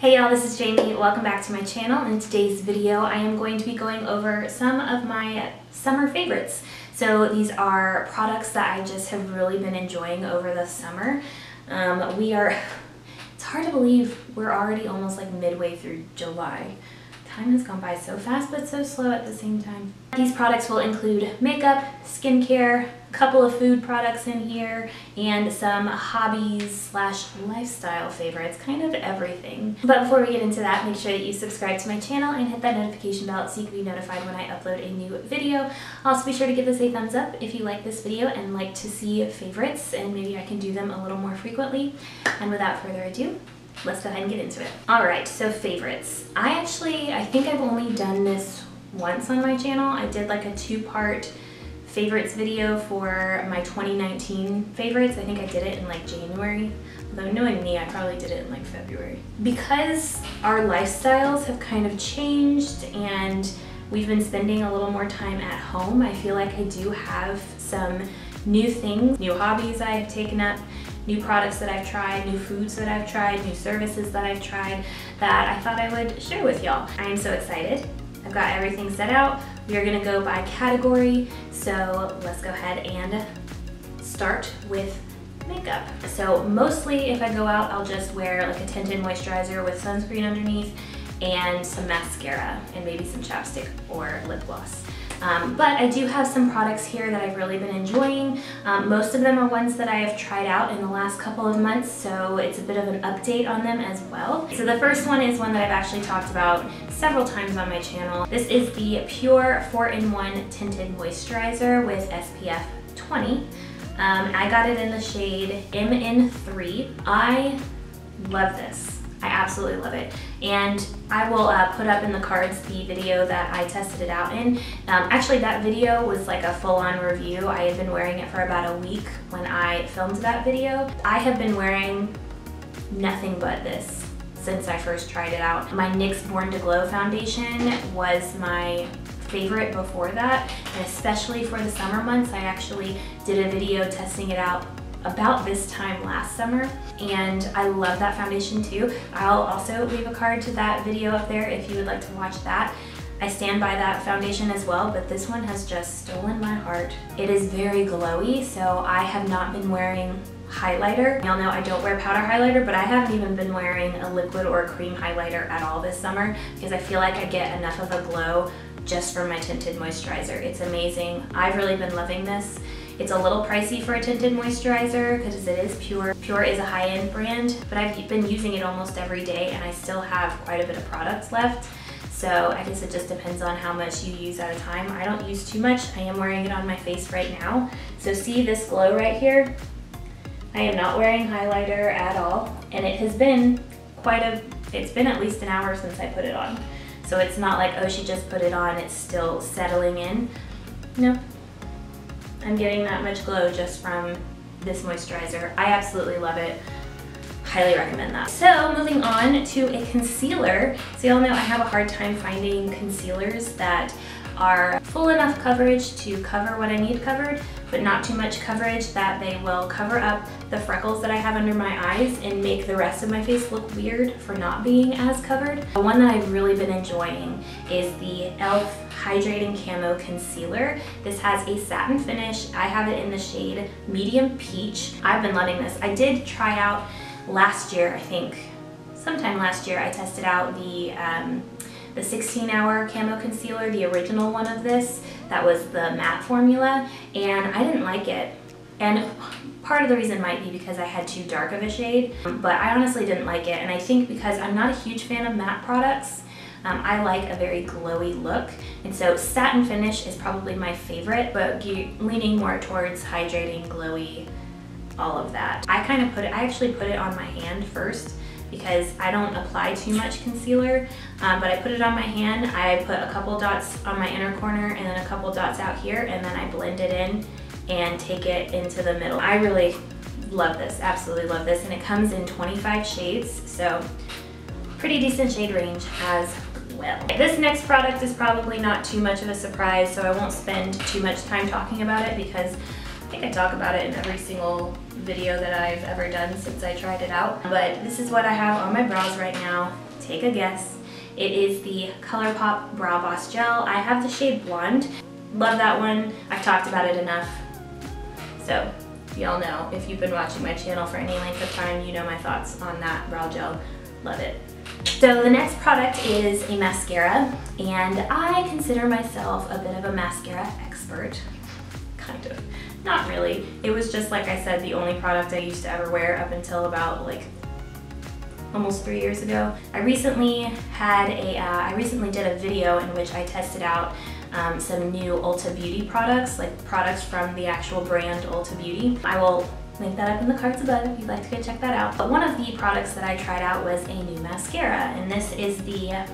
Hey y'all, this is Jamie. Welcome back to my channel. In today's video, I am going to be going over some of my summer favorites. So these are products that I just have really been enjoying over the summer. It's hard to believe we're already almost like midway through July. Time has gone by so fast, but so slow at the same time. These products will include makeup, skincare, a couple of food products in here, and some hobbies / lifestyle favorites, kind of everything. But before we get into that, make sure that you subscribe to my channel and hit that notification bell so you can be notified when I upload a new video. Also be sure to give this a thumbs up if you like this video and like to see favorites, and maybe I can do them a little more frequently. And without further ado, let's go ahead and get into it. Alright, so favorites. I think I've only done this once on my channel. I did like a two-part favorites video for my 2019 favorites. I think I did it in like January. Although knowing me, I probably did it in like February. Because our lifestyles have kind of changed and we've been spending a little more time at home, I feel like I do have some new things, new hobbies I have taken up, new products that I've tried, new foods that I've tried, new services that I've tried that I thought I would share with y'all. I am so excited. I've got everything set out. We are gonna go by category. So let's go ahead and start with makeup. So mostly if I go out, I'll just wear like a tinted moisturizer with sunscreen underneath and some mascara and maybe some chapstick or lip gloss. But I do have some products here that I've really been enjoying. Most of them are ones that I have tried out in the last couple of months, so it's a bit of an update on them as well. So the first one is one that I've actually talked about several times on my channel. This is the Pure 4-in-1 Tinted Moisturizer with SPF 20. I got it in the shade MN3. I love this. I absolutely love it. And I will put up in the cards the video that I tested it out in. Actually, that video was like a full-on review. I had been wearing it for about a week when I filmed that video. I have been wearing nothing but this since I first tried it out. My NYX Born to Glow foundation was my favorite before that, and especially for the summer months. I actually did a video testing it out about this time last summer, and I love that foundation too. I'll also leave a card to that video up there if you would like to watch that. I stand by that foundation as well, but this one has just stolen my heart. It is very glowy, so I have not been wearing highlighter. Y'all know I don't wear powder highlighter, but I haven't even been wearing a liquid or a cream highlighter at all this summer because I feel like I get enough of a glow just from my tinted moisturizer. It's amazing. I've really been loving this. It's a little pricey for a tinted moisturizer because it is Pure. Pure is a high-end brand, but I've been using it almost every day and I still have quite a bit of products left. So I guess it just depends on how much you use at a time. I don't use too much. I am wearing it on my face right now. So see this glow right here? I am not wearing highlighter at all, and it has been it's been at least an hour since I put it on. So it's not like, oh, she just put it on, it's still settling in. No. I'm getting that much glow just from this moisturizer. I absolutely love it. Highly recommend that. So moving on to a concealer. So y'all know I have a hard time finding concealers that are full enough coverage to cover what I need covered, but not too much coverage that they will cover up the freckles that I have under my eyes and make the rest of my face look weird for not being as covered. The one that I've really been enjoying is the e.l.f. Hydrating Camo Concealer. This has a satin finish. I have it in the shade Medium Peach. I've been loving this. I did try out last year, I think, sometime last year, I tested out the 16-hour Camo Concealer, the original one of this. That was the matte formula, and I didn't like it. And part of the reason might be because I had too dark of a shade, but I honestly didn't like it. And I think because I'm not a huge fan of matte products, I like a very glowy look. And so satin finish is probably my favorite, but leaning more towards hydrating, glowy, all of that. I actually put it on my hand first because I don't apply too much concealer, but I put it on my hand. I put a couple dots on my inner corner and then a couple dots out here, and then I blend it in and take it into the middle. I really love this, absolutely love this, and it comes in 25 shades, so pretty decent shade range as well. This next product is probably not too much of a surprise, so I won't spend too much time talking about it because I think I talk about it in every single video that I've ever done since I tried it out. But this is what I have on my brows right now. take a guess. It is the Colourpop Brow Boss Gel. I have the shade Blonde. Love that one. I've talked about it enough. So y'all know, if you've been watching my channel for any length of time, you know my thoughts on that brow gel. Love it. So the next product is a mascara, and I consider myself a bit of a mascara expert. Kind of. Not really. It was just, like I said, the only product I used to ever wear up until about like almost 3 years ago. I recently did a video in which I tested out some new Ulta Beauty products, like products from the actual brand Ulta Beauty. I will link that up in the cards above if you'd like to go check that out. But one of the products that I tried out was a new mascara, and this is the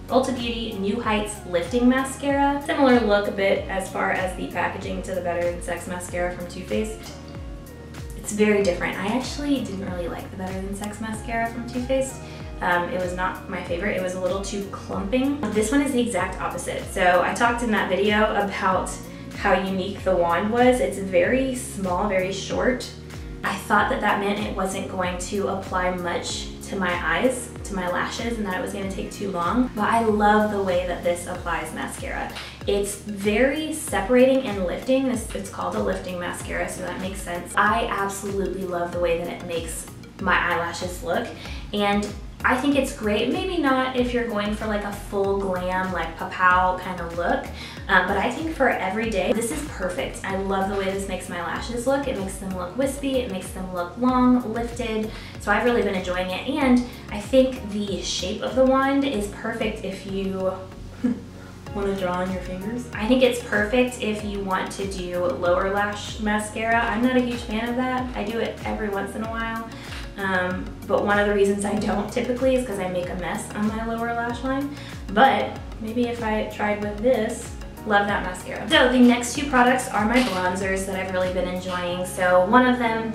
Ulta Beauty New Heights Lifting Mascara. Similar look a bit as far as the packaging to the Better Than Sex mascara from Too Faced. It's very different. I actually didn't really like the Better Than Sex mascara from Too Faced. It was not my favorite. It was a little too clumping. This one is the exact opposite. So I talked in that video about how unique the wand was. It's very small, very short. I thought that that meant it wasn't going to apply much to my eyes, to my lashes, and that it was going to take too long. But I love the way that this applies mascara. It's very separating and lifting. It's called a lifting mascara, so that makes sense. I absolutely love the way that it makes my eyelashes look, and I think it's great. Maybe not if you're going for like a full glam, like pow kind of look, but I think for every day, this is perfect. I love the way this makes my lashes look. It makes them look wispy, it makes them look long, lifted, so I've really been enjoying it. And I think the shape of the wand is perfect if you want to draw on your fingers. I think it's perfect if you want to do lower lash mascara. I'm not a huge fan of that. I do it every once in a while. But one of the reasons I don't typically is because I make a mess on my lower lash line. But maybe if I tried with this, love that mascara. So the next two products are my bronzers that I've really been enjoying. So one of them,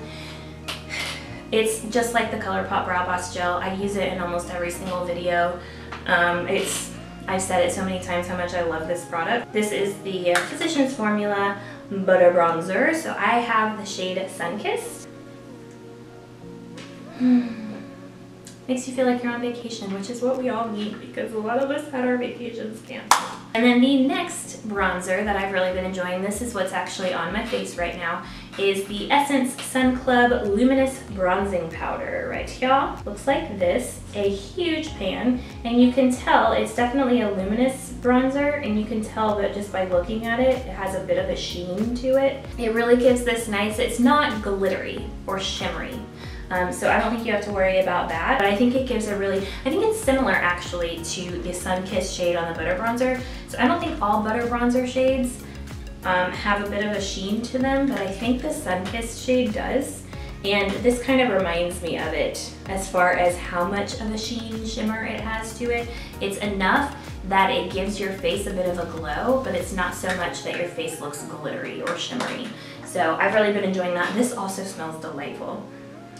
it's just like the Colourpop Brow Boss Gel. I use it in almost every single video. I've said it so many times how much I love this product. This is the Physicians Formula Butter Bronzer. So I have the shade Sunkissed. Makes you feel like you're on vacation, which is what we all need because a lot of us had our vacations canceled. And then the next bronzer that I've really been enjoying, this is what's actually on my face right now, is the Essence Sun Club Luminous Bronzing Powder right here. Looks like this, a huge pan, and you can tell it's definitely a luminous bronzer, and you can tell that just by looking at it, it has a bit of a sheen to it. It really gives this nice, it's not glittery or shimmery. So I don't think you have to worry about that, but I think it gives a really, I think it's similar actually to the Sunkissed shade on the Butter Bronzer. So I don't think all Butter Bronzer shades have a bit of a sheen to them, but I think the Sunkissed shade does. And this kind of reminds me of it as far as how much of a sheen shimmer it has to it. It's enough that it gives your face a bit of a glow, but it's not so much that your face looks glittery or shimmery. So I've really been enjoying that. This also smells delightful.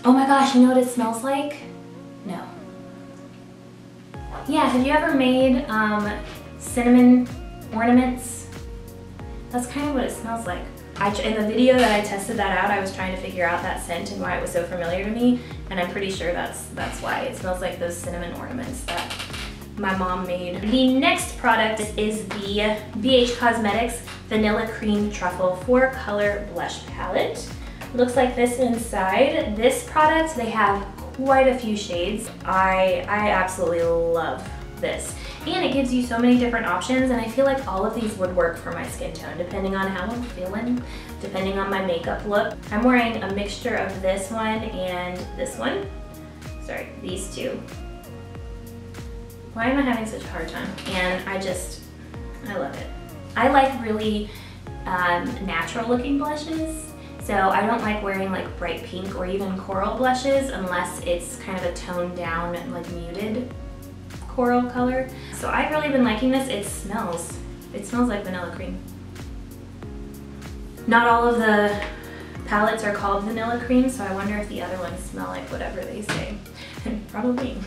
Oh my gosh, you know what it smells like? No. Yeah, have you ever made cinnamon ornaments? That's kind of what it smells like. In the video that I tested that out, I was trying to figure out that scent and why it was so familiar to me, and I'm pretty sure that's why. It smells like those cinnamon ornaments that my mom made. The next product is the BH Cosmetics Vanilla Cream Truffle 4-Color Blush Palette. Looks like this inside. This product, they have quite a few shades. I absolutely love this. And it gives you so many different options, and I feel like all of these would work for my skin tone, depending on how I'm feeling, depending on my makeup look. I'm wearing a mixture of this one and this one. Sorry, these two. Why am I having such a hard time? And I love it. I like really natural looking blushes. So I don't like wearing like bright pink or even coral blushes unless it's kind of a toned down, like muted coral color. So I've really been liking this. It smells like vanilla cream. Not all of the palettes are called vanilla cream, so I wonder if the other ones smell like whatever they say. Probably.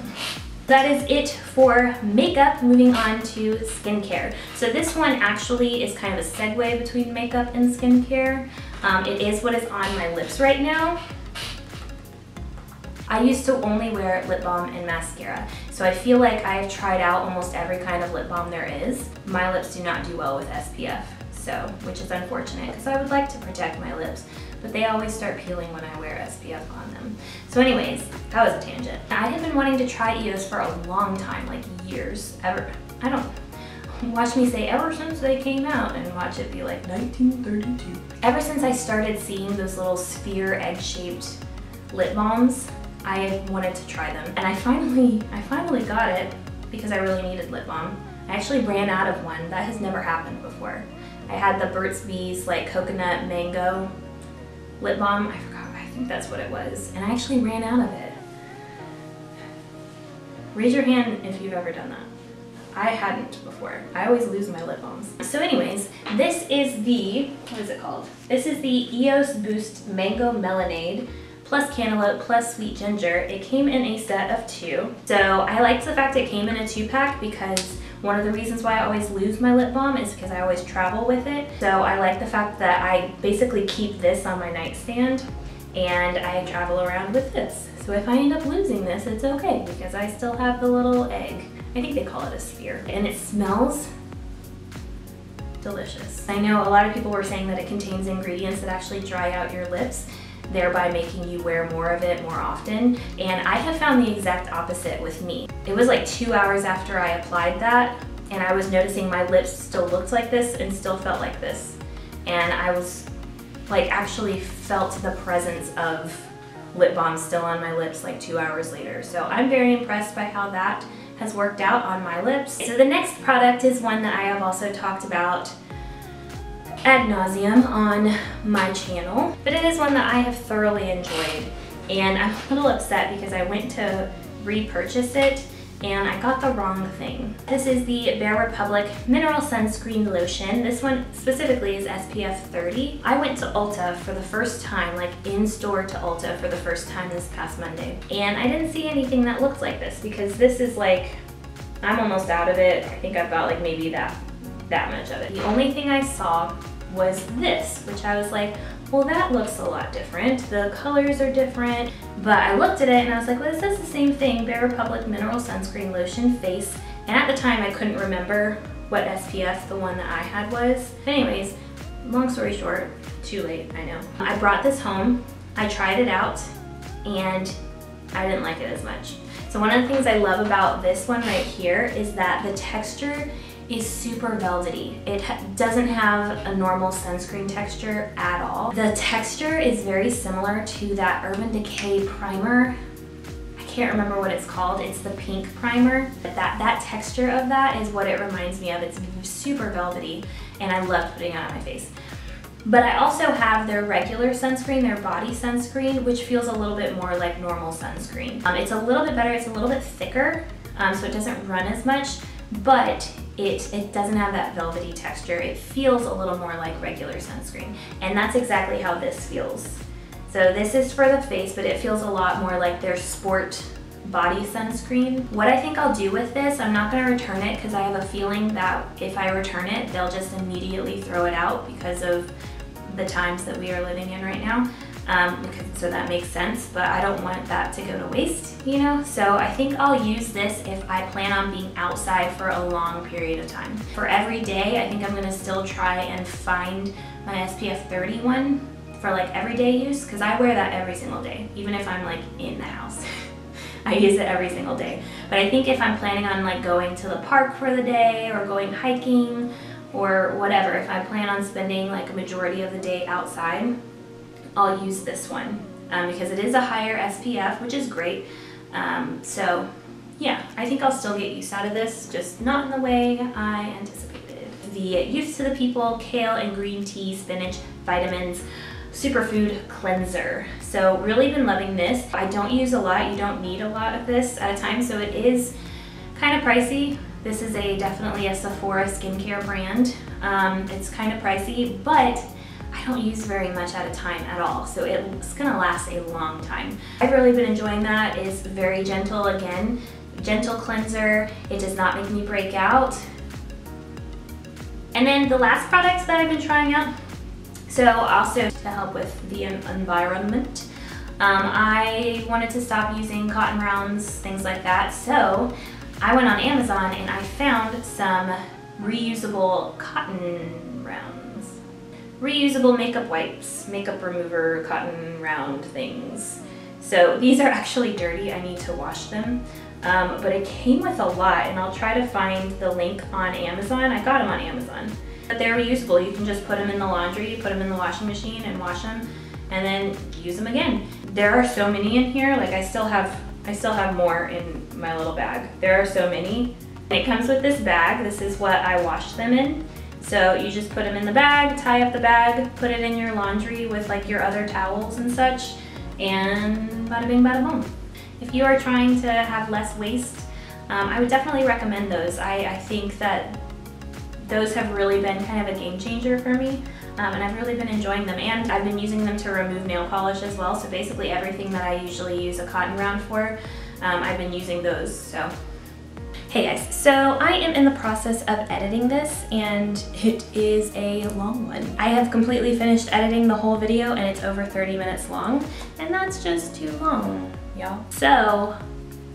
That is it for makeup. Moving on to skincare. So this one actually is kind of a segue between makeup and skincare. It is what is on my lips right now. I used to only wear lip balm and mascara. So I feel like I've tried out almost every kind of lip balm there is. My lips do not do well with SPF, so, which is unfortunate because I would like to protect my lips, but they always start peeling when I wear SPF on them. So anyways, that was a tangent. I have been wanting to try EOS for a long time, like years, watch me say ever since they came out and watch it be like 1932. Ever since I started seeing those little sphere egg-shaped lip balms, I wanted to try them. And I finally got it because I really needed lip balm. I actually ran out of one. That has never happened before. I had the Burt's Bees like coconut mango lip balm. I forgot, I think that's what it was. And I actually ran out of it. Raise your hand if you've ever done that. I hadn't before. I always lose my lip balms. So anyways, this is the, what is it called? This is the EOS Boost Mango Melonade plus Cantaloupe plus Sweet Ginger. It came in a set of 2. So I liked the fact it came in a 2-pack because one of the reasons why I always lose my lip balm is because I always travel with it. So I like the fact that I basically keep this on my nightstand and I travel around with this. So if I end up losing this, it's okay because I still have the little egg. I think they call it a sphere. And it smells delicious. I know a lot of people were saying that it contains ingredients that actually dry out your lips, thereby making you wear more of it more often. And I have found the exact opposite with me. It was like 2 hours after I applied that, and I was noticing my lips still looked like this and still felt like this. And I was like actually felt the presence of lip balm still on my lips like 2 hours later. So I'm very impressed by how that has worked out on my lips. So the next product is one that I have also talked about ad nauseum on my channel, but it is one that I have thoroughly enjoyed. And I'm a little upset because I went to repurchase it and I got the wrong thing. This is the Bare Republic Mineral Sunscreen Lotion. This one specifically is SPF 30. I went to Ulta for the first time, like in store to Ulta for the first time this past Monday. And I didn't see anything that looked like this because this is like, I'm almost out of it. I think I've got like maybe that much of it. The only thing I saw was this, which I was like, well, that looks a lot different. The colors are different, but I looked at it and I was like, well, this is the same thing, Bare Republic Mineral Sunscreen Lotion Face. And at the time I couldn't remember what SPF the one that I had was. But anyways, long story short, too late, I know. I brought this home, I tried it out, and I didn't like it as much. So one of the things I love about this one right here is that the texture is super velvety. It doesn't have a normal sunscreen texture at all. The texture is very similar to that Urban Decay primer. I can't remember what it's called. It's the pink primer. That texture of that is what it reminds me of. It's super velvety and I love putting it on my face. But I also have their regular sunscreen, their body sunscreen, which feels a little bit more like normal sunscreen. It's a little bit better, it's a little bit thicker, so it doesn't run as much, but it doesn't have that velvety texture. It feels a little more like regular sunscreen. And that's exactly how this feels. So this is for the face, but it feels a lot more like their sport body sunscreen. What I think I'll do with this, I'm not gonna return it because I have a feeling that if I return it, they'll just immediately throw it out because of the times that we are living in right now. So that makes sense, but I don't want that to go to waste, you know? So I think I'll use this if I plan on being outside for a long period of time. For every day, I think I'm gonna still try and find my SPF 30 one for like everyday use, because I wear that every single day, even if I'm like in the house. I use it every single day. But I think if I'm planning on like going to the park for the day or going hiking or whatever, if I plan on spending like a majority of the day outside, I'll use this one because it is a higher SPF, which is great. So yeah, I think I'll still get use out of this, just not in the way I anticipated. The Youth to the People Kale and Green Tea Spinach Vitamins Superfood Cleanser. So really been loving this. I don't use a lot, you don't need a lot of this at a time, so it is kind of pricey. This is definitely a Sephora skincare brand. It's kind of pricey, but I don't use very much at a time at all, so it's gonna last a long time. I've really been enjoying that. It's very gentle, again, gentle cleanser. It does not make me break out. And then the last product that I've been trying out, so also to help with the environment, I wanted to stop using cotton rounds, things like that, so I went on Amazon and I found some reusable cotton rounds. Reusable makeup wipes, makeup remover, cotton round things. So these are actually dirty, I need to wash them. But it came with a lot, and I'll try to find the link on Amazon. I got them on Amazon. But they're reusable. You can just put them in the laundry, put them in the washing machine and wash them, and then use them again. There are so many in here, like I still have more in my little bag. There are so many. And it comes with this bag. This is what I washed them in. So you just put them in the bag, tie up the bag, put it in your laundry with like your other towels and such, and bada bing bada boom. If you are trying to have less waste, I would definitely recommend those. I think that those have really been kind of a game changer for me, and I've really been enjoying them. And I've been using them to remove nail polish as well, so basically everything that I usually use a cotton round for, I've been using those. So, hey guys, so I am in the process of editing this, and it is a long one. I have completely finished editing the whole video, and it's over 30 minutes long, and that's just too long, y'all. So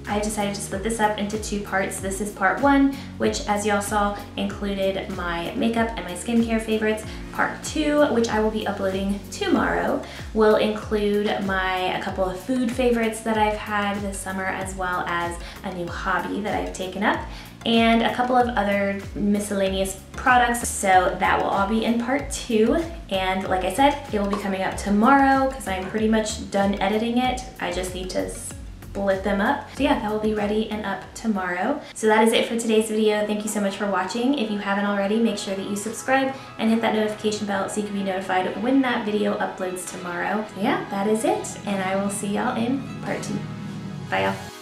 I decided to split this up into two parts. This is part one, which as y'all saw included my makeup and my skincare favorites. Part two, which I will be uploading tomorrow, will include a couple of food favorites that I've had this summer, as well as a new hobby that I've taken up, and a couple of other miscellaneous products. So that will all be in part two. And like I said, it will be coming up tomorrow because I'm pretty much done editing it. I just need to split them up. So yeah, that will be ready and up tomorrow. So that is it for today's video. Thank you so much for watching. If you haven't already, make sure that you subscribe and hit that notification bell so you can be notified when that video uploads tomorrow. So yeah, that is it. And I will see y'all in part two. Bye y'all.